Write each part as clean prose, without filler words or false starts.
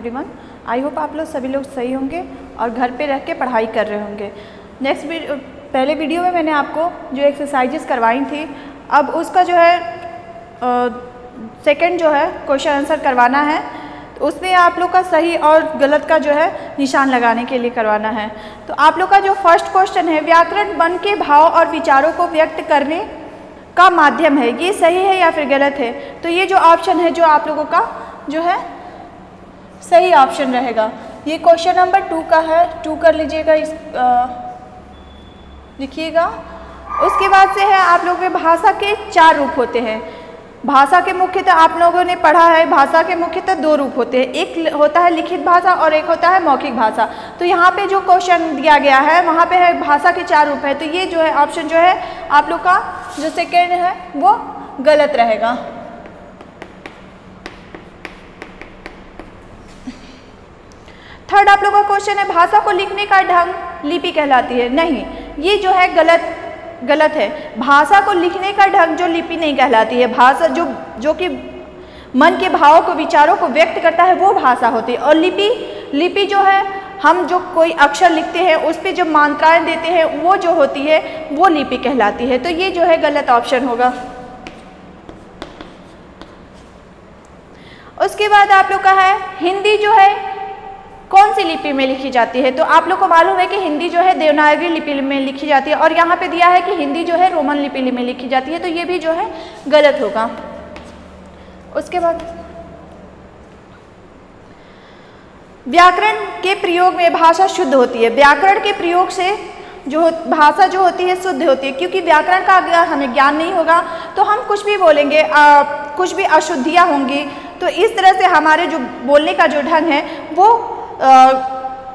Everyone. I hope आप लोग सभी लोग सही होंगे और घर पे रह के पढ़ाई कर रहे होंगे। पहले वीडियो में मैंने आपको जो एक्सरसाइजेस करवाई थी, अब उसका जो है सेकंड जो है क्वेश्चन आंसर करवाना है। तो उसमें आप लोग का सही और गलत का जो है निशान लगाने के लिए करवाना है। तो आप लोग का जो फर्स्ट क्वेश्चन है, व्याकरण मन के भाव और विचारों को व्यक्त करने का माध्यम है, ये सही है या फिर गलत है? तो ये जो ऑप्शन है जो आप लोगों का जो है सही ऑप्शन रहेगा। ये क्वेश्चन नंबर 2 का है, 2 कर लीजिएगा, इस लिखिएगा। उसके बाद से है आप लोगों के भाषा के 4 रूप होते हैं। भाषा के मुख्यतः आप लोगों ने पढ़ा है, भाषा के मुख्यतः 2 रूप होते हैं, एक होता है लिखित भाषा और एक होता है मौखिक भाषा। तो यहाँ पे जो क्वेश्चन दिया गया है वहाँ पे है भाषा के 4 रूप है। तो ये जो है ऑप्शन जो है आप लोग का जो सेकेंड है वो गलत रहेगा। थर्ड आप लोग का क्वेश्चन है, भाषा को लिखने का ढंग लिपि कहलाती है। नहीं, ये जो है गलत है। भाषा को लिखने का ढंग जो लिपि नहीं कहलाती है। भाषा जो कि मन के भावों को विचारों को व्यक्त करता है वो भाषा होती है। और लिपि जो है हम जो कोई अक्षर लिखते हैं उस पर जो मात्राएं देते हैं वो जो होती है वो लिपि कहलाती है। तो ये जो है गलत ऑप्शन होगा। उसके बाद आप लोग का है हिंदी जो है कौन सी लिपि में लिखी जाती है? तो आप लोग को मालूम है कि हिंदी जो है देवनागरी लिपि में लिखी जाती है और यहाँ पे दिया है कि हिंदी जो है रोमन लिपि में लिखी जाती है। तो ये भी जो है गलत होगा। उसके बाद व्याकरण के प्रयोग में भाषा शुद्ध होती है। व्याकरण के प्रयोग से जो भाषा जो होती है शुद्ध होती है, क्योंकि व्याकरण का अगर हमें ज्ञान नहीं होगा तो हम कुछ भी बोलेंगे, कुछ भी अशुद्धियाँ होंगी। तो इस तरह से हमारे जो बोलने का जो ढंग है वो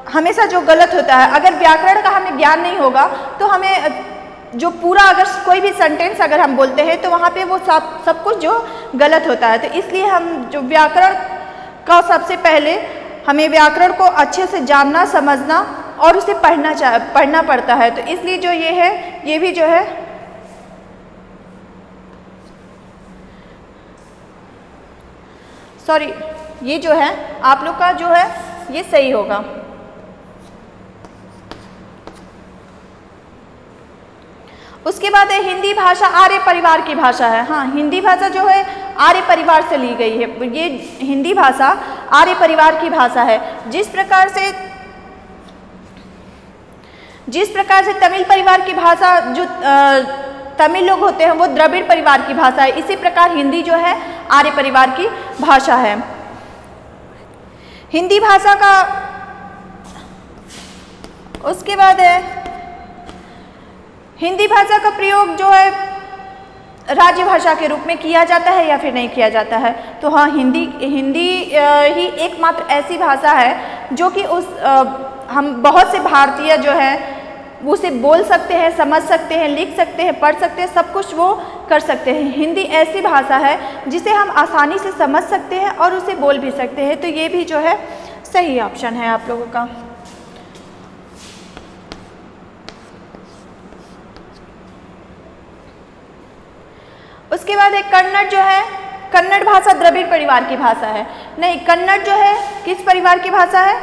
हमेशा जो गलत होता है। अगर व्याकरण का हमें ज्ञान नहीं होगा तो हमें जो पूरा अगर कोई भी सेंटेंस अगर हम बोलते हैं तो वहाँ पे वो सब कुछ जो गलत होता है। तो इसलिए हम जो व्याकरण का सबसे पहले हमें व्याकरण को अच्छे से जानना, समझना और उसे पढ़ना पड़ता है। तो इसलिए जो ये है ये भी जो है ये जो है आप लोग का जो है ये सही होगा। उसके बाद है हिंदी भाषा आर्य परिवार की भाषा है। हाँ, हिंदी भाषा जो है आर्य परिवार से ली गई है। ये हिंदी भाषा आर्य परिवार की भाषा है। जिस प्रकार से तमिल परिवार की भाषा जो तमिल लोग होते हैं वो द्रविड़ परिवार की भाषा है, इसी प्रकार हिंदी जो है आर्य परिवार की भाषा है। हिंदी भाषा का उसके बाद है हिंदी भाषा का प्रयोग जो है राज्य भाषा के रूप में किया जाता है या फिर नहीं किया जाता है? तो हाँ, हिंदी ही एकमात्र ऐसी भाषा है जो कि हम बहुत से भारतीय जो है उसे बोल सकते हैं, समझ सकते हैं, लिख सकते हैं, पढ़ सकते हैं, सब कुछ वो कर सकते हैं। हिंदी ऐसी भाषा है जिसे हम आसानी से समझ सकते हैं और उसे बोल भी सकते हैं। तो ये भी जो है सही ऑप्शन है आप लोगों का। उसके बाद एक कन्नड़ जो है, कन्नड़ भाषा द्रविड़ परिवार की भाषा है। नहीं, कन्नड़ जो है किस परिवार की भाषा है?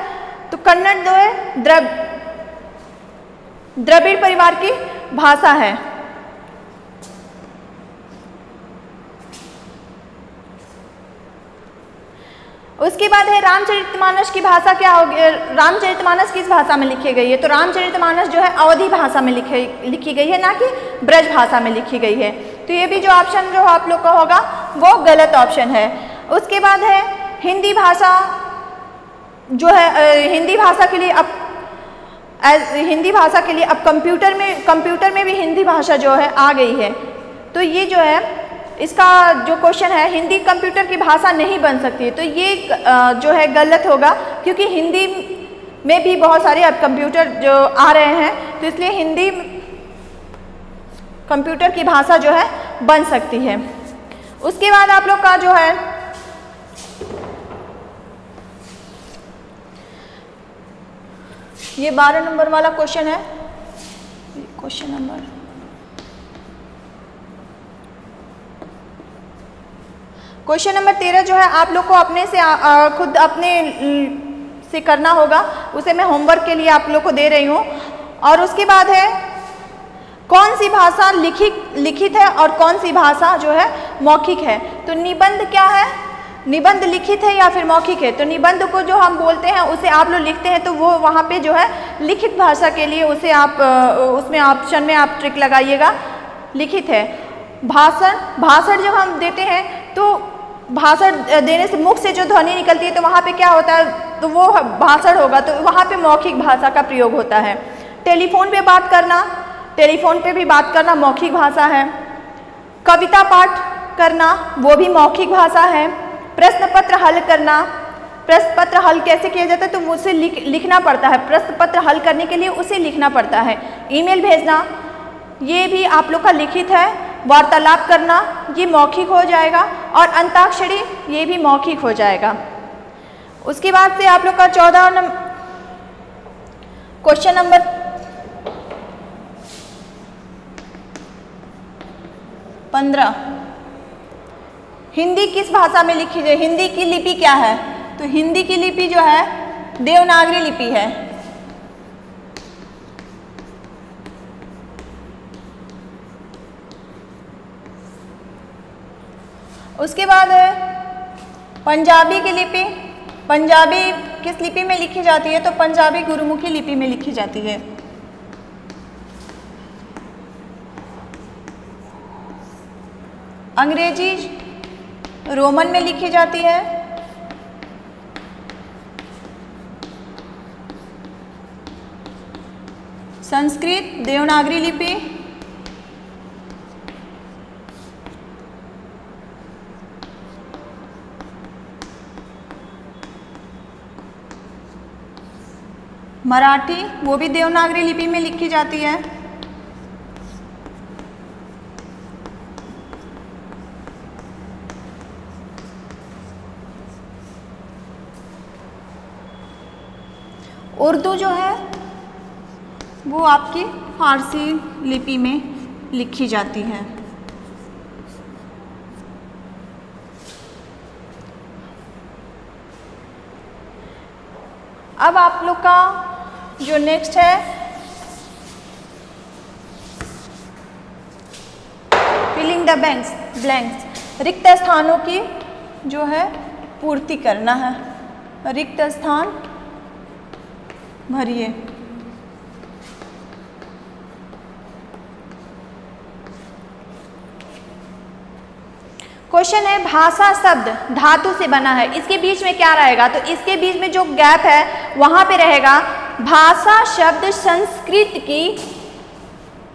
तो कन्नड़ जो है द्रविड़ परिवार की भाषा है। उसके बाद है रामचरितमानस की भाषा क्या होगी? रामचरितमानस किस भाषा में लिखी गई है? तो रामचरितमानस जो है अवधी भाषा में लिखी गई है, ना कि ब्रज भाषा में लिखी गई है। तो ये भी जो ऑप्शन जो आप लोग का होगा वो गलत ऑप्शन है। उसके बाद है हिंदी भाषा जो है हिंदी भाषा के लिए अब कंप्यूटर में भी हिंदी भाषा जो है आ गई है। तो ये जो है इसका जो क्वेश्चन है, हिंदी कंप्यूटर की भाषा नहीं बन सकती। तो ये जो है गलत होगा, क्योंकि हिंदी में भी बहुत सारे अब कंप्यूटर जो आ रहे हैं, तो इसलिए हिंदी कंप्यूटर की भाषा जो है बन सकती है। उसके बाद आप लोग का जो है ये 12 नंबर वाला क्वेश्चन है, क्वेश्चन नंबर क्वेश्चन नंबर 13 जो है आप लोग को अपने से खुद अपने से करना होगा, उसे मैं होमवर्क के लिए आप लोग को दे रही हूँ। और उसके बाद है कौन सी भाषा लिखित है और कौन सी भाषा जो है मौखिक है। तो निबंध क्या है, निबंध लिखित है या फिर मौखिक है। तो निबंध को जो हम बोलते हैं उसे आप लोग लिखते हैं तो वो वहाँ पे जो है लिखित भाषा के लिए उसे आप उसमें ऑप्शन में आप ट्रिक लगाइएगा, लिखित है। भाषण जब हम देते हैं तो भाषण देने से मुख से जो ध्वनि निकलती है तो वहाँ पे क्या होता है, तो वो भाषण होगा, तो वहाँ पे मौखिक भाषा का प्रयोग होता है। टेलीफोन पे बात करना, टेलीफोन पे भी बात करना मौखिक भाषा है। कविता पाठ करना वो भी मौखिक भाषा है। प्रश्न पत्र हल करना, प्रश्न पत्र हल कैसे किया जाता है तो उसे लिखना पड़ता है, प्रश्न पत्र हल करने के लिए उसे लिखना पड़ता है। ईमेल भेजना ये भी आप लोग का लिखित है। वार्तालाप करना ये मौखिक हो जाएगा। और अंताक्षरी ये भी मौखिक हो जाएगा। उसके बाद से आप लोग का 14 क्वेश्चन नंबर 15, हिंदी किस भाषा में लिखी जाए। हिंदी की लिपि क्या है, तो हिंदी की लिपि जो है देवनागरी लिपि है। उसके बाद है पंजाबी की लिपि। पंजाबी किस लिपि में लिखी जाती है, तो पंजाबी गुरुमुखी लिपि में लिखी जाती है। अंग्रेजी रोमन में लिखी जाती है। संस्कृत देवनागरी लिपि। मराठी वो भी देवनागरी लिपि में लिखी जाती है। उर्दू जो है वो आपकी फारसी लिपि में लिखी जाती है। अब आप लोग का जो नेक्स्ट है फिलिंग द ब्लैंक्स, रिक्त स्थानों की जो है पूर्ति करना है। रिक्त स्थान भरिए। क्वेश्चन है भाषा शब्द धातु से बना है, इसके बीच में क्या रहेगा, तो इसके बीच में जो गैप है वहां पे रहेगा भाषा शब्द संस्कृत की,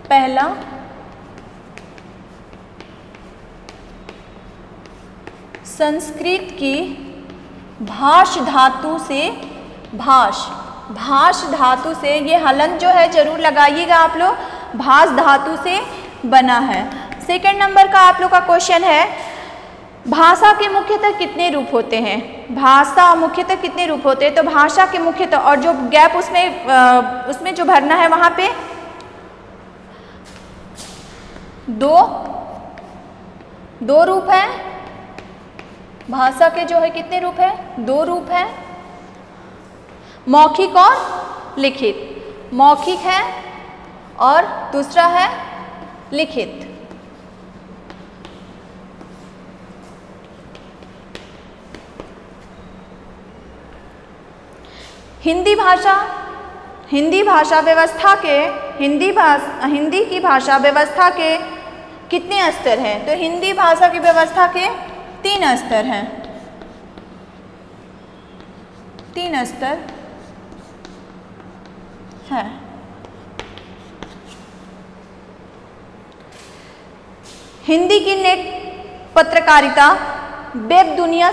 पहला संस्कृत की भाष धातु से, भाष धातु से, ये हलंत जो है जरूर लगाइएगा आप लोग, भाष धातु से बना है। सेकंड नंबर का आप लोग का क्वेश्चन है भाषा के मुख्यतः कितने रूप होते हैं। भाषा मुख्यतः कितने रूप होते हैं, तो भाषा के मुख्यतः, और जो गैप उसमें जो भरना है वहां पे दो रूप है। भाषा के जो है कितने रूप है, 2 रूप है, मौखिक और लिखित। मौखिक है और दूसरा है लिखित। हिंदी की भाषा व्यवस्था के कितने स्तर हैं, तो हिंदी भाषा की व्यवस्था के 3 स्तर हैं। 3 स्तर है। हिंदी की नेट पत्रकारिता वेब दुनिया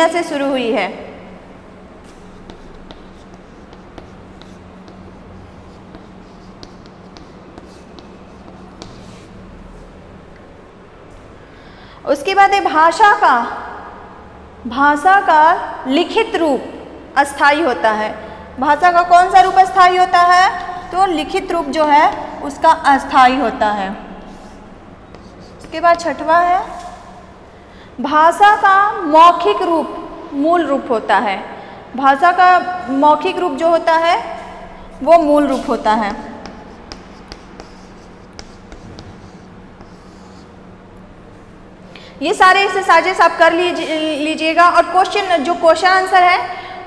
से शुरू हुई है। उसके बाद है भाषा का लिखित रूप अस्थाई होता है। भाषा का कौन सा रूप अस्थाई होता है, तो लिखित रूप जो है उसका अस्थाई होता है। उसके बाद छठवां है भाषा का मौखिक रूप मूल रूप होता है। भाषा का मौखिक रूप जो होता है वो मूल रूप होता है। ये सारे एक्सरसाइजेस आप कर लीजिएगा और क्वेश्चन आंसर है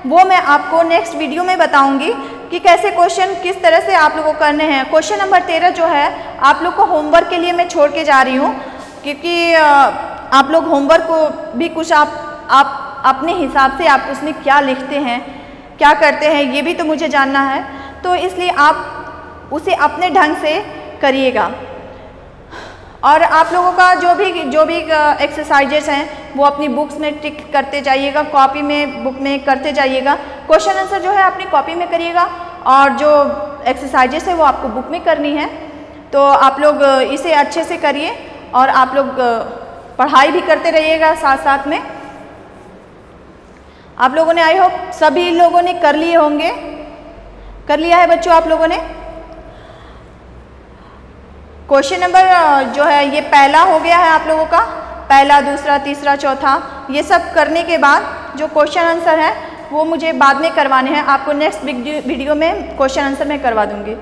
वो मैं आपको नेक्स्ट वीडियो में बताऊंगी कि कैसे क्वेश्चन किस तरह से आप लोगों को करने हैं। क्वेश्चन नंबर 13 जो है आप लोग को होमवर्क के लिए मैं छोड़ के जा रही हूँ, क्योंकि आप लोग होमवर्क को भी कुछ आप अपने हिसाब से आप उसमें क्या लिखते हैं, क्या करते हैं, ये भी तो मुझे जानना है। तो इसलिए आप उसे अपने ढंग से करिएगा और आप लोगों का जो भी एक्सरसाइजेस हैं वो अपनी बुक्स में टिक करते जाइएगा, कॉपी में बुक में करते जाइएगा। क्वेश्चन आंसर जो है अपनी कॉपी में करिएगा और जो एक्सरसाइजेस है वो आपको बुक में करनी है। तो आप लोग इसे अच्छे से करिए और आप लोग पढ़ाई भी करते रहिएगा साथ साथ में। आप लोगों ने आई होप सभी लोगों ने कर लिए होंगे, कर लिया है बच्चों आप लोगों ने। क्वेश्चन नंबर जो है ये पहला हो गया है आप लोगों का, पहला, दूसरा, तीसरा, चौथा, ये सब करने के बाद जो क्वेश्चन आंसर है वो मुझे बाद में करवाने हैं। आपको नेक्स्ट वीडियो में क्वेश्चन आंसर मैं करवा दूंगी।